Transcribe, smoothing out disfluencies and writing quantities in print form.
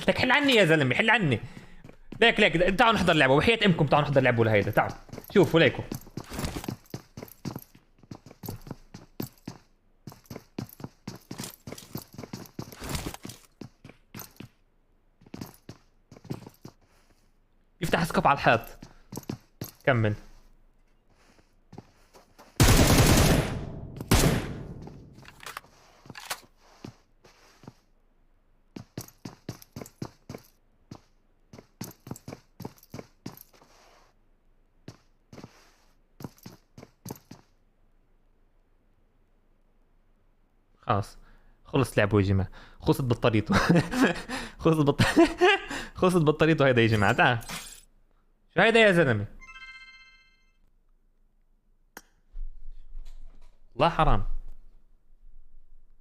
لك حل عني يا زلمه، حل عني. ليك تعالوا نحضر لعبه، وحياة امكم تعالوا نحضر لعبه لهيدا. تعالوا شوفوا ليكو. يفتح سكوب على الحيط. كمل. خلاص خلص لعبه يا جماعه، خلصت بطاريته. خلصت بط... خلصت بطاريته هيدا يا جماعه. تعال شو هيدا يا زلمه؟ والله حرام.